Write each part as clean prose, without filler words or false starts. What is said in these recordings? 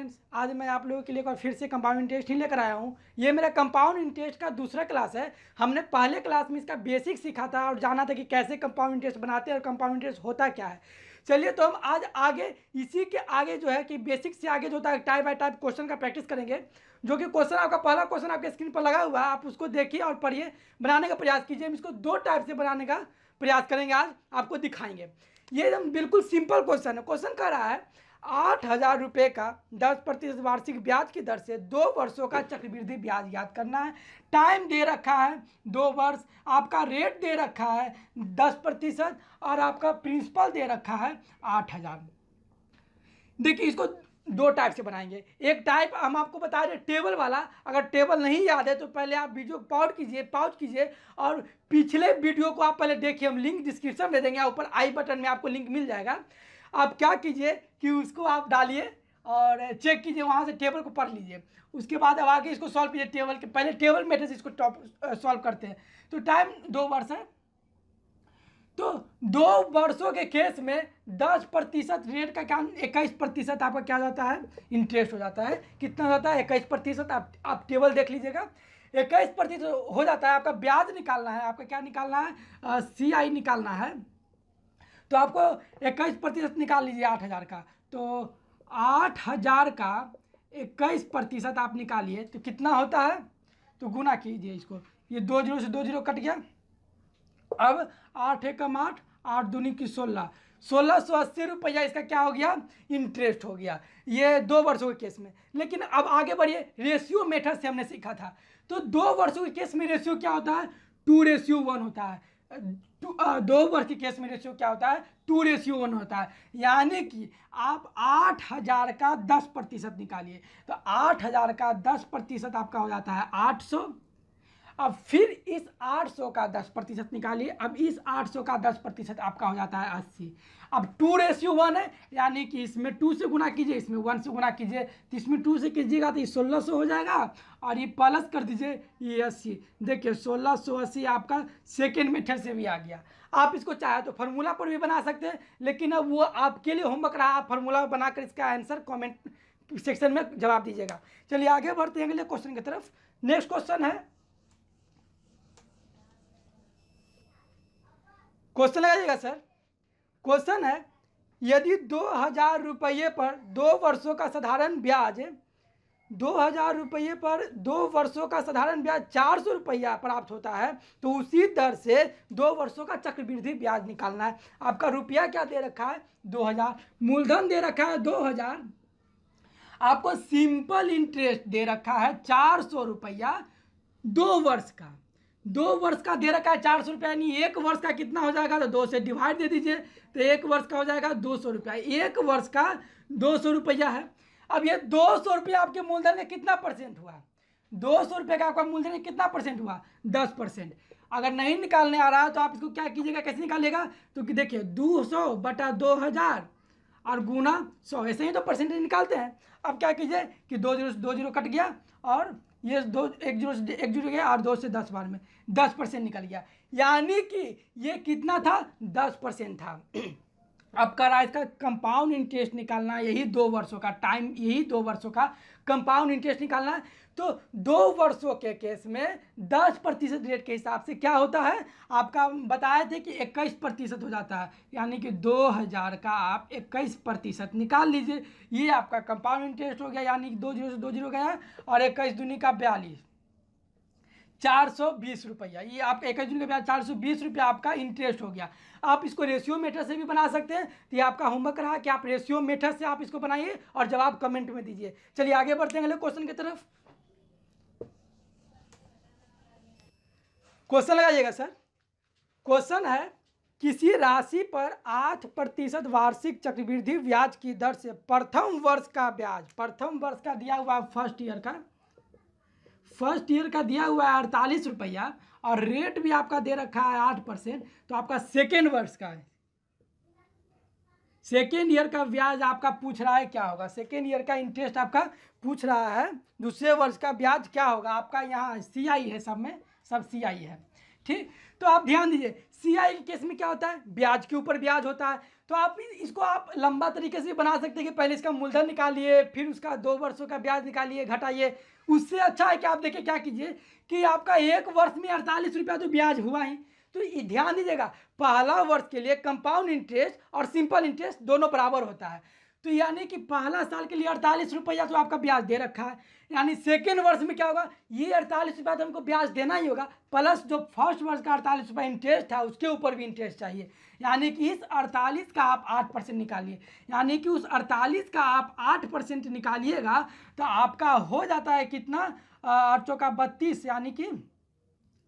Friends, आज मैं आप लोगों के लिए एक बार फिर से कंपाउंड इंटरेस्ट ही लेकर आया हूँ। ये मेरा कंपाउंड इंटरेस्ट का दूसरा क्लास है। हमने पहले क्लास में इसका बेसिक सीखा था और जाना था कि कैसे कंपाउंड इंटरेस्ट बनाते हैं और कंपाउंड इंटरेस्ट होता क्या है। चलिए तो हम आज आगे इसी के आगे जो है कि बेसिक से आगे जो होता है टाइप बाय टाइप क्वेश्चन का प्रैक्टिस करेंगे। जो कि क्वेश्चन आपका पहला क्वेश्चन आपके स्क्रीन पर लगा हुआ है, आप उसको देखिए और पढ़िए, बनाने का प्रयास कीजिए। हम इसको दो टाइप से बनाने का प्रयास करेंगे, आज आपको दिखाएंगे। ये एकदम बिल्कुल सिंपल क्वेश्चन है। क्वेश्चन कह रहा है 8,000 रुपये का 10% वार्षिक ब्याज की दर से 2 वर्षों का चक्रवृद्धि ब्याज ज्ञात करना है। टाइम दे रखा है 2 वर्ष, आपका रेट दे रखा है 10% और आपका प्रिंसिपल दे रखा है 8,000। देखिए इसको दो टाइप से बनाएंगे। एक टाइप हम आपको बता रहे टेबल वाला। अगर टेबल नहीं याद है तो पहले आप वीडियो पॉज कीजिए और पिछले वीडियो को आप पहले देखिए। हम लिंक डिस्क्रिप्शन में देंगे, ऊपर आई बटन में आपको लिंक मिल जाएगा। आप क्या कीजिए कि उसको आप डालिए और चेक कीजिए, वहाँ से टेबल को पढ़ लीजिए। उसके बाद अब आगे इसको सॉल्व कीजिए। टेबल के पहले टेबल मेथड से इसको सॉल्व करते हैं। तो टाइम 2 वर्ष है, तो 2 वर्षों के केस में 10% रेट का क्या 21% आपका क्या हो जाता है, इंटरेस्ट हो जाता है। कितना हो जाता है, 21%। आप टेबल देख लीजिएगा, 21% हो जाता है। आपका ब्याज निकालना है, आपका क्या निकालना है, CI निकालना है। तो आपको 21% निकाल लीजिए 8,000 का। तो 8,000 का 21% आप निकालिए तो कितना होता है, तो गुना कीजिए इसको। ये 2 0 से 2 0 कट गया। अब 8 एकम 8, 8 दूनी की 16, 1,680 रुपया इसका क्या हो गया, इंटरेस्ट हो गया। ये 2 वर्षों के केस में। लेकिन अब आगे बढ़िए, रेशियो मेथड से हमने सीखा था। तो 2 वर्षों के केस में रेशियो क्या होता है, 2:1 होता है। 2 वर्ष के केस में रेशियो क्या होता है, 2:1 होता है। यानी कि आप 8,000 का 10% निकालिए। तो 8,000 का 10% आपका हो जाता है 800। अब फिर इस 800 का 10% निकालिए। अब इस 800 का 10% आपका हो जाता है 80। अब 2:1 है, यानी कि इसमें 2 से गुना कीजिए, इसमें 1 से गुना कीजिए। तो इसमें 2 से कीजिएगा तो ये 1,600 हो जाएगा और ये प्लस कर दीजिए ये 80। देखिए 1,680 आपका सेकेंड मेथड से भी आ गया। आप इसको चाहे तो फार्मूला पर भी बना सकते हैं, लेकिन अब वो आपके लिए होमवर्क रहा। आप फार्मूला बनाकर इसका आंसर कॉमेंट सेक्शन में जवाब दीजिएगा। चलिए आगे बढ़ते हैं अगले क्वेश्चन की तरफ। नेक्स्ट क्वेश्चन है, क्वेश्चन लगाइएगा सर। क्वेश्चन है, यदि 2,000 रुपये पर 2 वर्षों का साधारण ब्याज 2,000 रुपये पर 2 वर्षों का साधारण ब्याज 400 रुपया प्राप्त होता है, तो उसी दर से 2 वर्षों का चक्रवृद्धि ब्याज निकालना है। आपका रुपया क्या दे रखा है, 2,000। मूलधन दे रखा है 2,000। आपको सिंपल इंटरेस्ट दे रखा है 400 रुपया 2 वर्ष का। 2 वर्ष का दे रखा है 400 रुपया, यानी 1 वर्ष का कितना हो जाएगा, तो 2 से डिवाइड दे दीजिए। तो 1 वर्ष का हो जाएगा 200 रुपया। 1 वर्ष का 200 रुपया है। अब ये 200 रुपया आपके मूलधन में कितना परसेंट हुआ, 200 रुपये का आपका मूलधन में कितना परसेंट हुआ, 10%। अगर नहीं निकालने आ रहा है तो आप इसको क्या कीजिएगा, कैसे निकालिएगा, तो देखिए 200 बटा 2,000 और गुना 100, ऐसे ही तो परसेंटेज निकालते हैं। अब क्या कीजिए कि 2 0 से 2 0 कट गया और ये 1 0 से 1 0 गया और 2 से 10 बार में 10% निकल गया। यानी कि ये कितना था, 10% था। अब कह रहा है इसका कंपाउंड इंटरेस्ट निकालना है, यही 2 वर्षों का टाइम, यही 2 वर्षों का कंपाउंड इंटरेस्ट निकालना है। तो 2 वर्षों के केस में 10% रेट के हिसाब से क्या होता है, आपका बताए थे कि 21% हो जाता है। यानी कि 2,000 का आप 21% निकाल लीजिए। ये आपका कंपाउंड इंटरेस्ट हो गया, यानी कि 2 0 से 2 0 गया और 21 दूनी का 42, 420 रुपया। ये आपका 21 दिन का ब्याज 420 रुपया आपका इंटरेस्ट हो गया। आप इसको रेशियो मेथड से भी बना सकते हैं। तो ये आपका होमवर्क रहा कि आप रेशियो मेथड से आप इसको बनाइए और जवाब कमेंट में दीजिए। चलिए आगे बढ़ते हैं अगले क्वेश्चन की तरफ। क्वेश्चन लगाइएगा सर। क्वेश्चन है, किसी राशि पर 8% वार्षिक चक्रवृद्धि ब्याज की दर से प्रथम वर्ष का ब्याज, प्रथम वर्ष का दिया हुआ फर्स्ट ईयर का दिया हुआ है 48 रुपया और रेट भी आपका दे रखा है 8%। तो आपका सेकेंड वर्ष का है, सेकेंड ईयर का ब्याज आपका पूछ रहा है क्या होगा, सेकेंड ईयर का इंटरेस्ट आपका पूछ रहा है। दूसरे वर्ष का ब्याज क्या होगा आपका, यहाँ CI है, सब में सब CI है। ठीक। तो आप ध्यान दीजिए, सीआई के केस में क्या होता है, ब्याज के ऊपर ब्याज होता है। तो आप इसको आप लंबा तरीके से बना सकते हैं कि पहले इसका मूलधन निकालिए, फिर उसका 2 वर्षों का ब्याज निकालिए, घटाइए। उससे अच्छा है कि आप देखिए क्या कीजिए कि आपका 1 वर्ष में 48 रुपया तो ब्याज हुआ ही। तो ध्यान दीजिएगा, पहला वर्ष के लिए कंपाउंड इंटरेस्ट और सिंपल इंटरेस्ट दोनों बराबर होता है। तो यानी कि पहला साल के लिए 48 रुपया तो आपका ब्याज दे रखा है, यानी सेकेंड वर्ष में क्या होगा, ये 48 रुपया तो हमको ब्याज देना ही होगा, प्लस जो फर्स्ट वर्ष का 48 रुपया इंटरेस्ट था उसके ऊपर भी इंटरेस्ट चाहिए। यानी कि इस 48 का आप 8% निकालिए, यानी कि उस 48 का आप 8% निकालिएगा तो आपका हो जाता है कितना, 8 चौका 32, यानी कि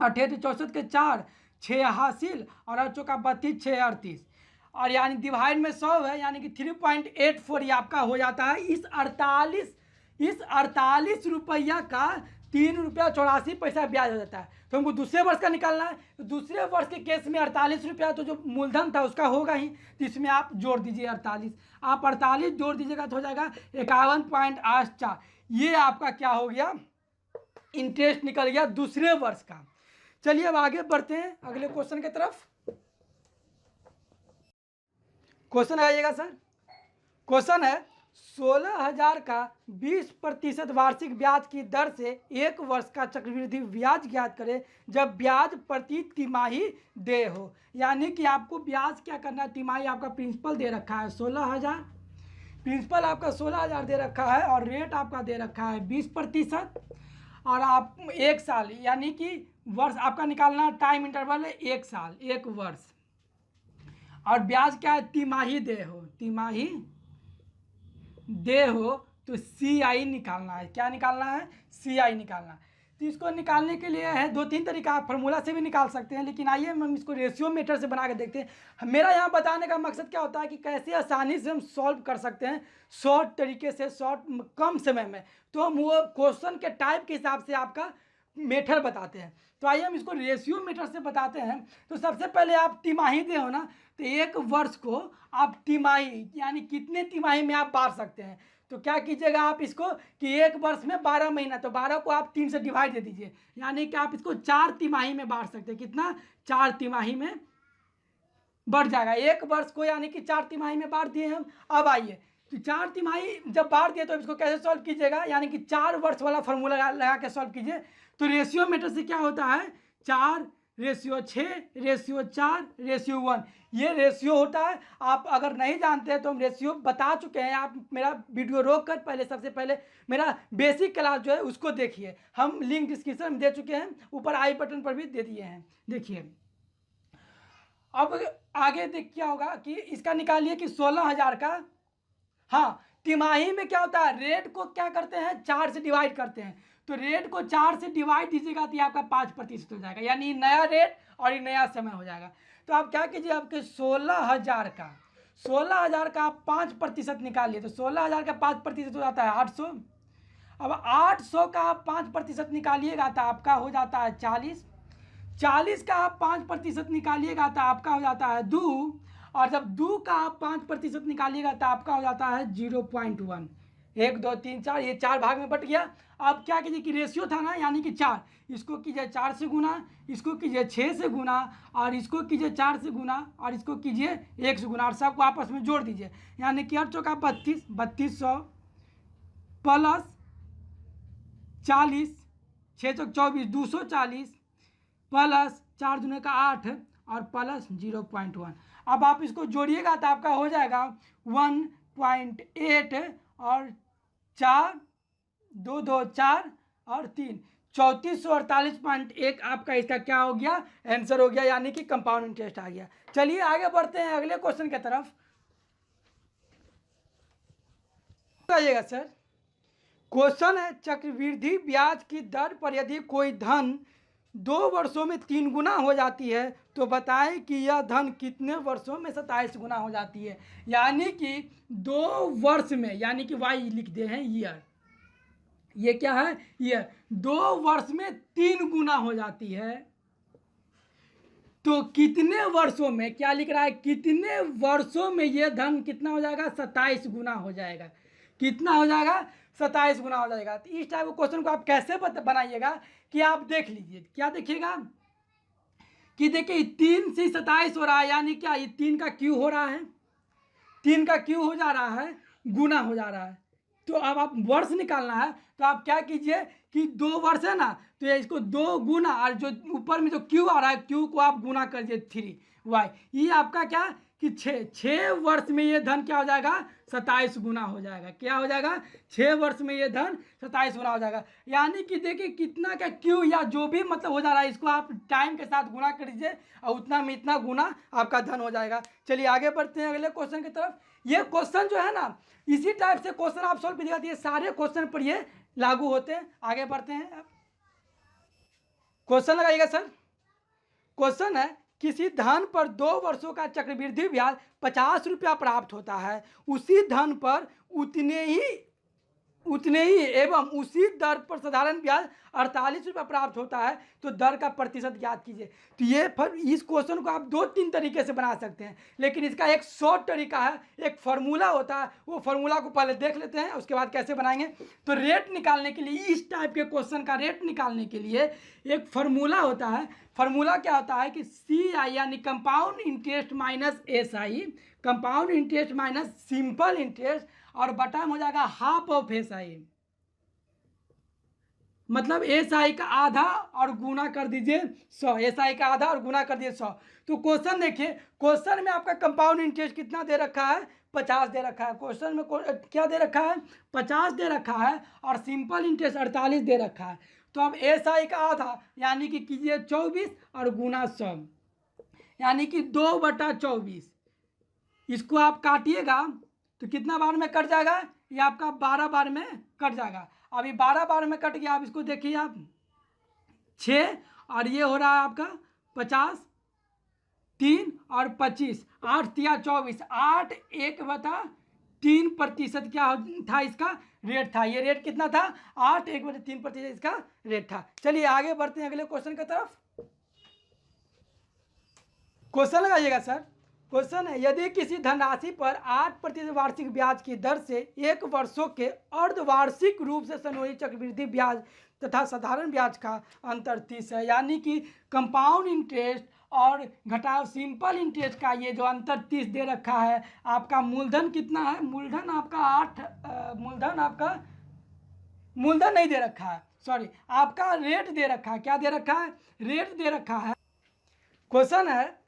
88 64 के 4 6 हासिल, और 8 चौका 32 6 38, और यानी डिवाइड में 100 है, यानी कि 3.84 ये आपका हो जाता है इस 48 रुपया का 3 रुपया 84 पैसा ब्याज हो जाता है। तो हमको दूसरे वर्ष का निकालना है, तो दूसरे वर्ष के केस में 48 रुपया तो जो मूलधन था उसका होगा ही, तो इसमें आप जोड़ दीजिए 48, आप 48 जोड़ दीजिएगा तो हो जाएगा 51.84। ये आपका क्या हो गया, इंटरेस्ट निकल गया दूसरे वर्ष का। चलिए अब आगे बढ़ते हैं अगले क्वेश्चन की तरफ। क्वेश्चन आइएगा सर, क्वेश्चन है 16,000 का 20% वार्षिक ब्याज की दर से 1 वर्ष का चक्रवृद्धि ब्याज ज्ञात करें जब ब्याज प्रति तिमाही दे हो। यानी कि आपको ब्याज क्या करना है, तिमाही आपका प्रिंसिपल दे रखा है 16,000, प्रिंसिपल आपका 16,000 दे रखा है और रेट आपका दे रखा है 20%, और आप 1 साल यानी कि वर्ष आपका निकालना, टाइम इंटरवल है 1 साल 1 वर्ष, और ब्याज क्या है, तिमाही दे हो, तिमाही दे हो, तो CI निकालना है। क्या निकालना है, CI निकालना है। तो इसको निकालने के लिए है 2-3 तरीका, आप फार्मूला से भी निकाल सकते हैं, लेकिन आइए हम इसको रेशियो मेथड से बना के देखते हैं। मेरा यहाँ बताने का मकसद क्या होता है कि कैसे आसानी से हम सॉल्व कर सकते हैं शॉर्ट तरीके से, शॉर्ट कम समय में। तो हम वो क्वेश्चन के टाइप के हिसाब से आपका मेथड बताते हैं। तो आइए हम इसको रेशियो मेथड से बताते हैं। तो सबसे पहले आप तिमाही दे हो ना, तो 1 वर्ष को आप तिमाही यानी कितने तिमाही में आप बांट सकते हैं। तो क्या कीजिएगा आप इसको कि 1 वर्ष में 12 महीना, तो 12 को आप 3 से डिवाइड दे दीजिए, यानी कि आप इसको 4 तिमाही में बांट सकते हैं। कितना, 4 तिमाही में बढ़ जाएगा। 1 वर्ष को यानी कि 4 तिमाही में बांट दिए हम। अब आइए, तो 4 तिमाही जब बांट दिए तो इसको कैसे सॉल्व कीजिएगा, यानी कि 4 वर्ष वाला फॉर्मूला लगा के सॉल्व कीजिए। तो रेशियो मेथड से क्या होता है, 4:6:4:1 ये रेशियो होता है। आप अगर नहीं जानते हैं तो हम रेशियो बता चुके हैं, आप मेरा वीडियो रोक कर पहले सबसे पहले मेरा बेसिक क्लास जो है उसको देखिए, हम लिंक डिस्क्रिप्शन में दे चुके हैं, ऊपर आई बटन पर भी दे दिए हैं, देखिए। अब आगे देख क्या होगा कि इसका निकालिए कि 16,000 का, हाँ तिमाही में क्या होता है, रेट को क्या करते हैं 4 से डिवाइड करते हैं। तो रेट को 4 से डिवाइड दीजिएगा तो ये आपका 5% हो जाएगा, यानी नया रेट और ये नया समय हो जाएगा। तो आप क्या कीजिए, आपके 16,000 का आप 5% निकालिए, तो 16,000 का 5% हो जाता है 800। अब 800 का आप 5% निकालिएगा तो आपका हो जाता है 40। 40 का आप 5% निकालिएगा तो आपका हो जाता है 2, और जब 2 का आप 5% निकालिएगा तो आपका हो जाता है 0.1। 1 2 3 4, ये 4 भाग में बट गया। अब क्या कीजिए कि रेशियो था ना, यानी कि 4, इसको कीजिए 4 से गुना, इसको कीजिए 6 से गुना, और इसको कीजिए 4 से गुना, और इसको कीजिए 1 से गुना, और सबको आपस में जोड़ दीजिए, यानी कि 8 चौका 32, 3200 प्लस 40, 6 चौक 24, 240 प्लस 4 दूने का 8 और प्लस 0.1। अब आप इसको जोड़िएगा तो आपका हो जाएगा 1.8 और 4 2 2 4 और 3 3448.1 आपका इसका क्या हो गया, आंसर हो गया, यानी कि कंपाउंड इंटरेस्ट आ गया। चलिए आगे बढ़ते हैं अगले क्वेश्चन की तरफ। आइएगा सर, क्वेश्चन है चक्रवृद्धि ब्याज की दर पर यदि कोई धन 2 वर्षों में 3 गुना हो जाती है तो बताएं कि यह धन कितने वर्षों में 27 गुना हो जाती है। यानी कि 2 वर्ष में, यानी कि वाई लिख दे हैं ईयर, ये क्या है ईयर, 2 वर्ष में 3 गुना हो जाती है, तो कितने वर्षों में, क्या लिख रहा है, कितने वर्षों में यह धन कितना हो जाएगा, 27 गुना हो जाएगा। कितना हो जाएगा, 27 गुना हो जाएगा। तो इस टाइप के क्वेश्चन को आप कैसे बनाइएगा कि आप देख लीजिए, क्या देखिएगा कि देखिए 3 से 27 हो रहा है, यानी क्या ये 3 का क्यू हो रहा है, 3 का क्यू हो जा रहा है, गुना हो जा रहा है। तो अब आप वर्ष निकालना है तो आप क्या कीजिए कि 2 वर्ष है ना, तो ये इसको 2 गुना, और जो ऊपर में जो क्यू आ रहा है क्यू को आप गुना कर दीजिए 3y, ये आपका क्या कि 6 वर्ष में ये धन क्या हो जाएगा, 27 गुना हो जाएगा। क्या हो जाएगा, 6 वर्ष में ये धन 27 गुना हो जाएगा। यानी कि देखिए कितना का क्यू या जो भी मतलब हो जा रहा है, इसको आप टाइम के साथ गुना कर दीजिए और उतना में इतना गुना आपका धन हो जाएगा। चलिए आगे बढ़ते हैं अगले क्वेश्चन की तरफ। ये क्वेश्चन जो है ना, इसी टाइप से क्वेश्चन आप सॉल्व कीजिएगा, ये सारे क्वेश्चन पर ये लागू होते हैं। आगे बढ़ते हैं, क्वेश्चन लगाइएगा सर। क्वेश्चन है, किसी धन पर 2 वर्षों का चक्रवृद्धि ब्याज 50 रुपया प्राप्त होता है, उसी धन पर उतने ही एवं उसी दर पर साधारण ब्याज 48 रुपया प्राप्त होता है, तो दर का प्रतिशत ज्ञात कीजिए। तो ये इस क्वेश्चन को आप 2-3 तरीके से बना सकते हैं, लेकिन इसका एक शॉर्ट तरीका है, एक फार्मूला होता है, वो फार्मूला को पहले देख लेते हैं, उसके बाद कैसे बनाएंगे। तो रेट निकालने के लिए, इस टाइप के क्वेश्चन का रेट निकालने के लिए एक फार्मूला होता है। फार्मूला क्या होता है कि CI यानी compound interest minus SI, compound interest minus simple interest, और बटा में हो जाएगा हाफ ऑफ SI, मतलब SI का आधा और गुना कर दीजिए 100, SI का आधा और गुना कर दीजिए 100। तो क्वेश्चन देखिए, क्वेश्चन में आपका कंपाउंड इंटरेस्ट कितना दे रखा है, 50 दे रखा है। क्वेश्चन में क्या दे रखा है, 50 दे रखा है, और सिंपल इंटरेस्ट 48 दे रखा है। तो अब SI का आधा यानी कि कीजिए 24 और गुना 100, यानी कि 2/24। इसको आप काटिएगा तो कितना बार में कट जाएगा, ये आपका 12 बार में कट जाएगा। अभी 12 बार में कट गया। अब इसको देखिए आप 6, और ये हो रहा है आपका 50, 3 और 25, 8 तिया 24, 8 1/3% क्या था इसका रेट था। ये रेट कितना था, 8 1/3% इसका रेट था। चलिए आगे बढ़ते हैं अगले क्वेश्चन की तरफ। क्वेश्चन लगाइएगा सर। क्वेश्चन है, यदि किसी धनराशि पर 8% वार्षिक ब्याज की दर से 1 वर्षों के अर्धवार्षिक रूप से संयोजित चक्रवृद्धि ब्याज तथा साधारण ब्याज का अंतर 30 है, यानी कि कंपाउंड इंटरेस्ट और घटाव सिंपल इंटरेस्ट का ये जो अंतर 30 दे रखा है। आपका मूलधन कितना है, मूलधन आपका 8, मूलधन नहीं दे रखा है, सॉरी, आपका रेट दे रखा है। क्या दे रखा है, रेट दे रखा है। क्वेश्चन है,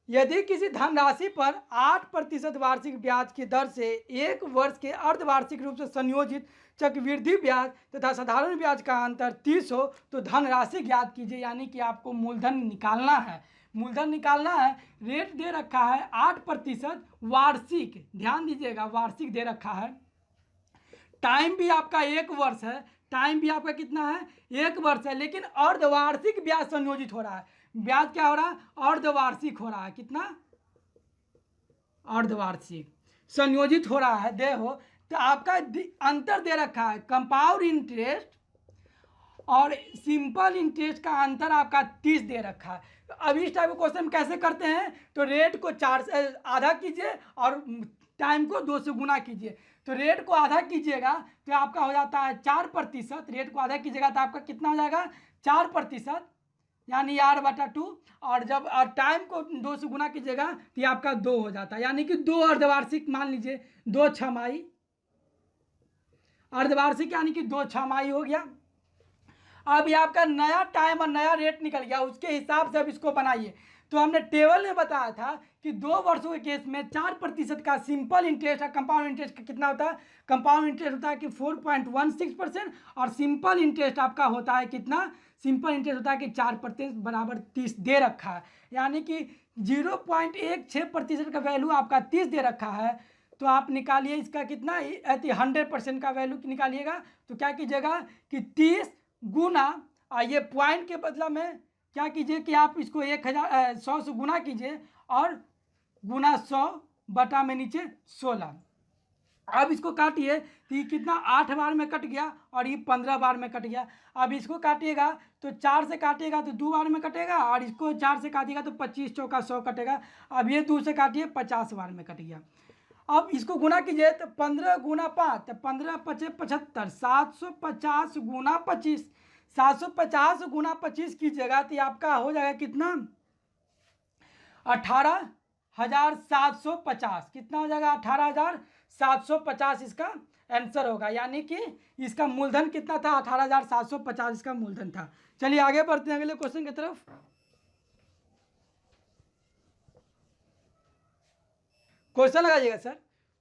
यदि किसी धनराशि पर 8% वार्षिक ब्याज की दर से 1 वर्ष के अर्धवार्षिक रूप से संयोजित चक्रवृद्धि ब्याज तथा साधारण ब्याज का अंतर 30 हो, तो धनराशि ज्ञात कीजिए। यानी कि आपको मूलधन निकालना है, मूलधन निकालना है। रेट दे रखा है 8% वार्षिक, ध्यान दीजिएगा वार्षिक दे रखा है। टाइम भी आपका 1 वर्ष है, टाइम भी आपका कितना है, 1 वर्ष है, लेकिन अर्धवार्षिक ब्याज संयोजित हो रहा है। ब्याज क्या हो रहा है, अर्धवार्षिक हो रहा है। कितना, अर्धवार्षिक संयोजित हो रहा है। देखो तो आपका अंतर दे रखा है, कंपाउंड इंटरेस्ट और सिंपल इंटरेस्ट का अंतर आपका 30 दे रखा है। तो अब इस टाइप के क्वेश्चन कैसे करते हैं, तो रेट को 4 से आधा कीजिए और टाइम को 2 से गुना कीजिए। तो रेट को आधा कीजिएगा तो आपका हो जाता है 4%, रेट को आधा कीजिएगा तो आपका कितना हो जाएगा, 4%, यानी R/2, और जब टाइम को 2 से गुना कीजिएगा तो ये आपका 2 हो जाता है, यानी कि 2 अर्धवार्षिक मान लीजिए, 2 छमाही अर्धवार्षिक, यानी कि 2 छमाही हो गया। अब ये आपका नया टाइम और नया रेट निकल गया, उसके हिसाब से अब इसको बनाइए। तो हमने टेबल में बताया था कि 2 वर्षों के केस में 4% का सिंपल इंटरेस्ट और कंपाउंड इंटरेस्ट कितना होता है, कंपाउंड इंटरेस्ट होता है कि 4.16%, और सिंपल इंटरेस्ट आपका होता है कितना, सिंपल इंटरेस्ट होता है कि 4% बराबर 30 दे रखा है। यानी कि 0.16% का वैल्यू आपका 30 दे रखा है। तो आप निकालिए इसका कितना, 100% का वैल्यू निकालिएगा। तो क्या कीजिएगा कि 30 गुना, ये पॉइंट के बदला में क्या कीजिए कि आप इसको 100 से गुना कीजिए और गुना 100 बटा में नीचे 16। अब इसको काटिए तो ये कितना, 8 बार में कट गया और ये 15 बार में कट गया। अब इसको काटिएगा तो 4 से काटिएगा तो 2 बार में कटेगा, और इसको 4 से काटिएगा तो 25 चौका 100 कटेगा। अब ये 2 से काटिए 50 बार में कट गया। अब इसको गुना कीजिए तो 15 गुना 5 तो 15 × 5 = 75, 750 गुना 25, 750 गुना 25 कीजिएगा तो ये आपका हो जाएगा कितना, 18,750। कितना हो जाएगा, 18,750 इसका आंसर होगा। यानी कि इसका मूलधन कितना था, 18,750 इसका मूलधन था। चलिए आगे बढ़ते हैं अगले क्वेश्चन की तरफ। क्वेश्चन लगाइएगा सर।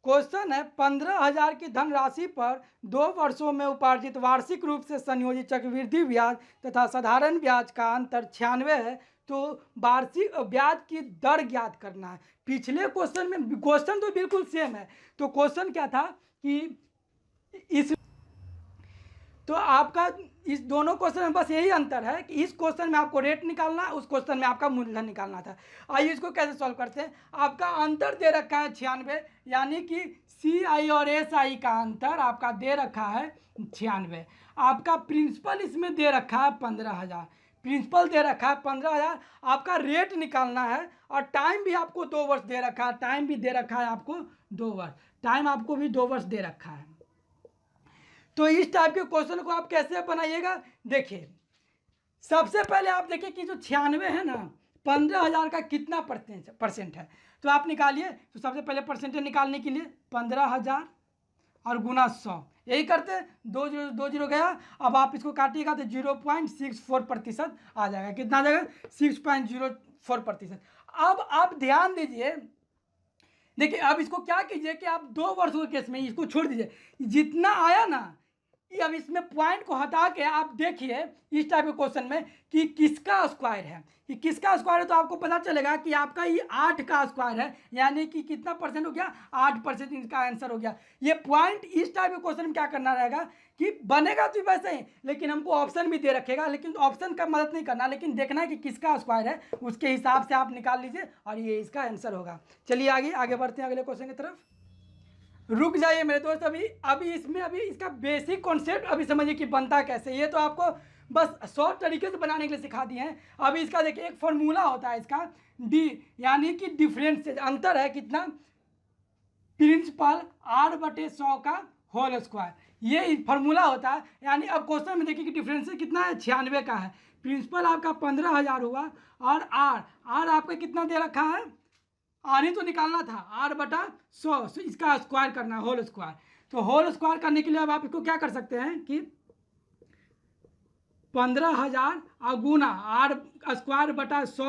क्वेश्चन है 15,000 की धनराशि पर 2 वर्षों में उपार्जित वार्षिक रूप से संयोजित चक्रवृद्धि ब्याज तथा साधारण ब्याज का अंतर 96 है, तो वार्षिक ब्याज की दर ज्ञात करना है। पिछले क्वेश्चन में क्वेश्चन तो बिल्कुल सेम है। तो क्वेश्चन क्या था कि इस तो आपका इस दोनों क्वेश्चन में बस यही अंतर है कि इस क्वेश्चन में आपको रेट निकालना, उस क्वेश्चन में आपका मूलधन निकालना था। आइए इसको कैसे सॉल्व करते हैं। आपका अंतर दे रखा है 96, यानी कि CI और SI का अंतर आपका दे रखा है 96। आपका प्रिंसिपल इसमें दे रखा है 15,000, प्रिंसिपल दे रखा है 15,000। आपका रेट निकालना है और टाइम भी आपको 2 वर्ष दे रखा है, टाइम भी दे रखा है आपको 2 वर्ष, टाइम आपको भी 2 वर्ष दे रखा है। तो इस टाइप के क्वेश्चन को आप कैसे बनाइएगा, देखिए सबसे पहले आप देखिए कि जो 96 है ना, 15,000 का कितना परसेंट है, तो आप निकालिए। तो सबसे पहले परसेंटेज निकालने के लिए 15,000 और गुना 100, यही करते हैं। 2 जीरो गया। अब आप इसको काटिएगा तो 0.64% आ जाएगा। कितना आ जाएगा, 6.04%। अब आप ध्यान दीजिए, देखिए अब इसको क्या कीजिए कि आप 2 वर्षों के केस में इसको छोड़ दीजिए, जितना आया ना, अब इसमें पॉइंट को हटा के आप देखिए इस टाइप के क्वेश्चन में कि किसका स्क्वायर है, कि किसका स्क्वायर है। तो आपको पता चलेगा कि आपका ये 8 का स्क्वायर है, यानी कि कितना परसेंट हो गया, 8% इसका आंसर हो गया। ये पॉइंट इस टाइप के क्वेश्चन में क्या करना रहेगा कि बनेगा तो वैसे ही, लेकिन हमको ऑप्शन भी दे रखेगा, लेकिन ऑप्शन का मदद नहीं करना, लेकिन देखना है कि किसका स्क्वायर है, उसके हिसाब से आप निकाल लीजिए और ये इसका आंसर होगा। चलिए आगे बढ़ते हैं अगले क्वेश्चन की तरफ। रुक जाइए मेरे दोस्त, अभी इसमें इसका बेसिक कॉन्सेप्ट अभी समझिए कि बनता कैसे। ये तो आपको बस शॉर्ट तरीके से बनाने के लिए सिखा दिए हैं। अभी इसका देखिए एक फॉर्मूला होता है इसका डी, यानी कि डिफरेंस, अंतर है कितना, प्रिंसिपल R/100 का होल स्क्वायर, ये फॉर्मूला होता है। यानी अब क्वेश्चन में देखिए कि डिफरेंस कितना है, 96 का है। प्रिंसिपल आपका 15,000 हुआ और आर आपका कितना दे रखा है, आर ही तो निकालना था, R/100, इसका स्क्वायर करना है, होल स्क्वायर। तो होल स्क्वायर करने के लिए अब आप इसको क्या कर सकते हैं कि 15,000 और गुना R²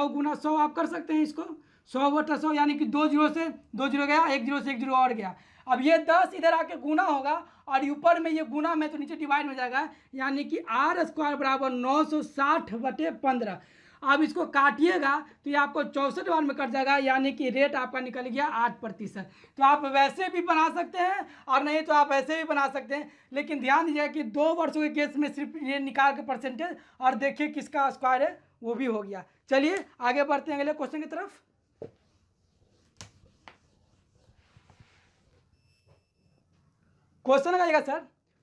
गुना 100 आप कर सकते हैं इसको, 100/100, यानी कि 2 जीरो से 2 जीरो गया, 1 जीरो से 1 जीरो और गया। अब ये 10 इधर आके गुना होगा और ऊपर में ये गुना में तो नीचे डिवाइड हो जाएगा, यानी कि R² बराबर 960/15। अब इसको काटिएगा तो ये आपको 64 बार में कट जाएगा, यानी कि रेट आपका निकल गया 8%। तो आप वैसे भी बना सकते हैं और नहीं तो आप ऐसे भी बना सकते हैं, लेकिन ध्यान दीजिए कि 2 वर्षों के केस में सिर्फ ये निकाल के परसेंटेज और देखिए किसका स्क्वायर है, वो भी हो गया। चलिए आगे बढ़ते हैं अगले क्वेश्चन की तरफ। क्वेश्चन आएगा सर।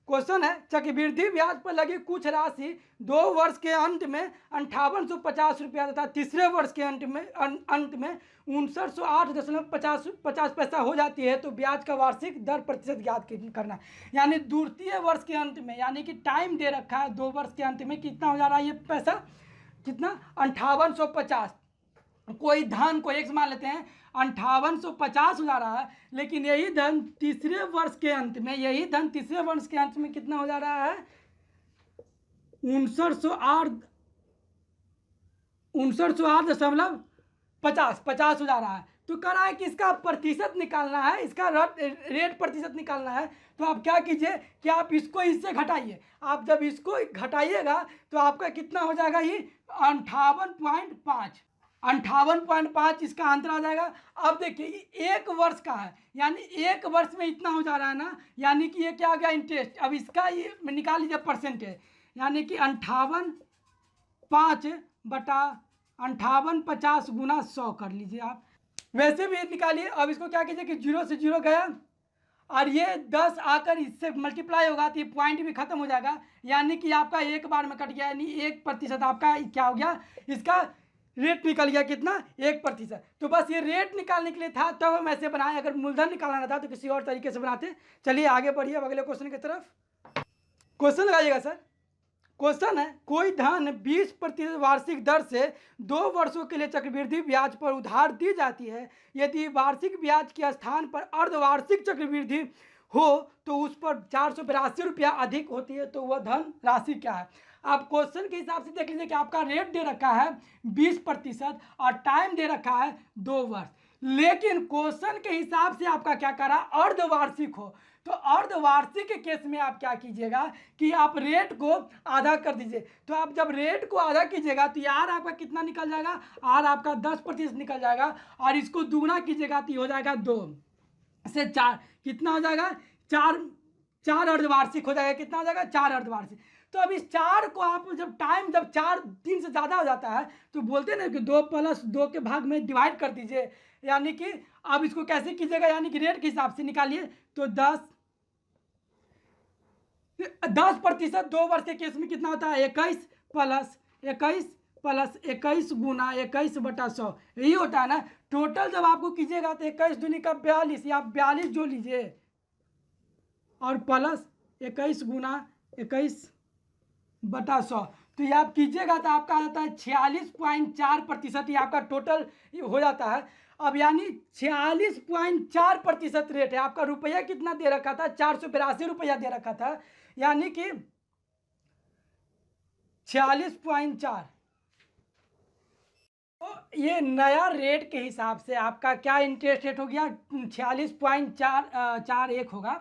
क्वेश्चन है चक्रवृद्धि ब्याज पर लगी कुछ राशि 2 वर्ष के अंत में 5850 रुपया तथा तीसरे वर्ष के अंत में 5908.50 पैसा हो जाती है, तो ब्याज का वार्षिक दर प्रतिशत ज्ञात करना। यानी द्वितीय वर्ष के अंत में, यानी कि टाइम दे रखा है 2 वर्ष के अंत में, कितना हो जा रहा है ये पैसा, कितना 5850। कोई धन को एक मान लेते हैं 5850 हो जा रहा है, लेकिन यही धन तीसरे वर्ष के अंत में कितना हो जा रहा है, 5908.50 हो जा रहा है। तो कह रहा है कि इसका प्रतिशत निकालना है, इसका रेट प्रतिशत निकालना है। तो आप क्या कीजिए कि आप इसको इससे घटाइए। आप जब इसको घटाइएगा तो आपका कितना हो जाएगा, ये 58.5 इसका आंसर आ जाएगा। अब देखिए 1 वर्ष का है, यानी 1 वर्ष में इतना हो जा रहा है ना, यानी कि ये क्या हो गया, इंटरेस्ट। अब इसका ये निकाल लीजिए परसेंटेज, यानी कि 58/5850 गुना 100 कर लीजिए आप, वैसे भी निकालिए। अब इसको क्या कीजिए कि 0 से 0 गया और ये 10 आकर इससे मल्टीप्लाई होगा तो ये पॉइंट भी खत्म हो जाएगा, यानी कि आपका 1 बार में कट गया, यानी 1% आपका क्या हो गया, इसका रेट निकल गया कितना, 1%। तो बस ये रेट निकालने के लिए था तब हम ऐसे बनाए, अगर मूलधन निकालना था तो किसी और तरीके से बनाते। चलिए आगे बढ़िए अब अगले क्वेश्चन की तरफ। क्वेश्चन लगाइएगा सर। क्वेश्चन है, कोई धन 20% वार्षिक दर से 2 वर्षों के लिए चक्रवृद्धि ब्याज पर उधार दी जाती है। यदि वार्षिक ब्याज के स्थान पर अर्धवार्षिक चक्रवृद्धि हो तो उस पर 482 रुपया अधिक होती है, तो वह धन राशि क्या है। आप क्वेश्चन के हिसाब से देख लीजिए कि आपका रेट दे रखा है 20% और टाइम दे रखा है 2 वर्ष, लेकिन क्वेश्चन के हिसाब से आपका क्या करा, अर्धवार्षिक हो। तो अर्धवार्षिक के केस में आप क्या कीजिएगा कि आप रेट को आधा कर दीजिए। तो आप जब रेट को आधा कीजिएगा तो यार आपका कितना निकल जाएगा, आर आपका 10% निकल जाएगा, और इसको दुगना कीजिएगा तो हो जाएगा 2 से 4, कितना हो जाएगा, 4 अर्धवार्षिक हो जाएगा। कितना हो जाएगा, 4 अर्धवार्षिक। तो अब इस 4 को आप जब 3 से ज़्यादा हो जाता है तो बोलते हैं ना कि 2 + 2 के भाग में डिवाइड कर दीजिए, यानी कि अब इसको कैसे कीजिएगा, यानी कि रेट के हिसाब से निकालिए। तो 10% 2 वर्ष के केस में कितना होता है, 21 + 21 गुना 21/100, यही होता है ना। टोटल जब आपको कीजिएगा तो 21 दूनी का 42, या आप 42 जो लीजिए और प्लस 21 गुना 21/100, तो ये आप कीजिएगा तो आपका आ जाता है 46.4%, ये आपका टोटल हो जाता है। अब यानी 46.4% रेट है आपका। रुपया कितना दे रखा था, 482 रुपया दे रखा था, यानी कि 46.4। तो ये नया रेट के हिसाब से आपका क्या इंटरेस्ट रेट हो गया, 46.41 होगा,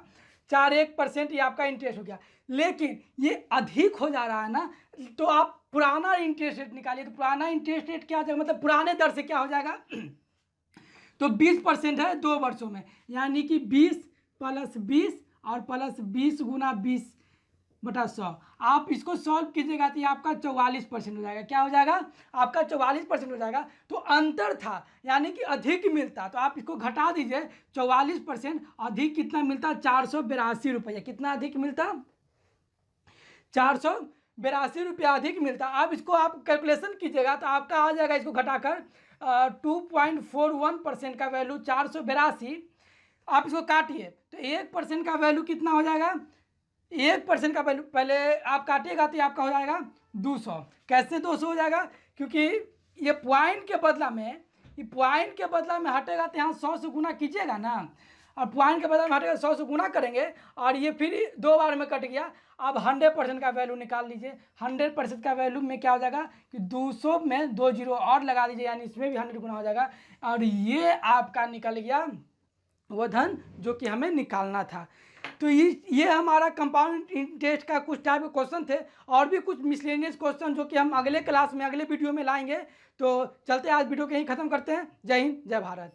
41% ये आपका इंटरेस्ट हो गया। लेकिन ये अधिक हो जा रहा है ना, तो आप पुराना इंटरेस्ट रेट निकालिए। तो पुराना इंटरेस्ट रेट क्या हो जाएगा, मतलब पुराने दर से क्या हो जाएगा, तो 20% है 2 वर्षों में, यानी कि 20 + 20 और प्लस 20 गुना 20/100। आप इसको सॉल्व कीजिएगा तो ये आपका 44% हो जाएगा। क्या हो जाएगा, आपका 44% हो जाएगा। तो अंतर था, यानी कि अधिक मिलता, तो आप इसको घटा दीजिए। 44% अधिक कितना मिलता, 482 रुपया। कितना अधिक मिलता, 482 रुपया अधिक मिलता। अब इसको आप कैलकुलेशन कीजिएगा तो आपका आ जाएगा, इसको घटाकर 2.41% का वैल्यू 482। आप इसको काटिए तो 1% का वैल्यू कितना हो जाएगा, 1% का वैल्यू पहले आप काटिएगा तो आपका हो जाएगा 200। कैसे 200 हो जाएगा, क्योंकि ये पॉइंट के बदला में, ये पॉइंट के बदला में हटेगा तो यहाँ 100 से गुना कीजिएगा ना, और पॉइंट के बदला में हटेगा 100 से गुना करेंगे, और ये फिर 2 बार में कट गया। अब 100% का वैल्यू निकाल लीजिए। 100% का वैल्यू में क्या हो जाएगा कि 200 में 2 जीरो और लगा दीजिए, यानी इसमें भी 100 गुना हो जाएगा, और ये आपका निकल गया वो धन जो कि हमें निकालना था। तो ये हमारा कंपाउंड इंटरेस्ट का कुछ टाइप के क्वेश्चन थे, और भी कुछ मिसलेनियस क्वेश्चन जो कि हम अगले क्लास में, अगले वीडियो में लाएंगे। तो चलते आज वीडियो को यहीं ख़त्म करते हैं। जय हिंद, जय भारत।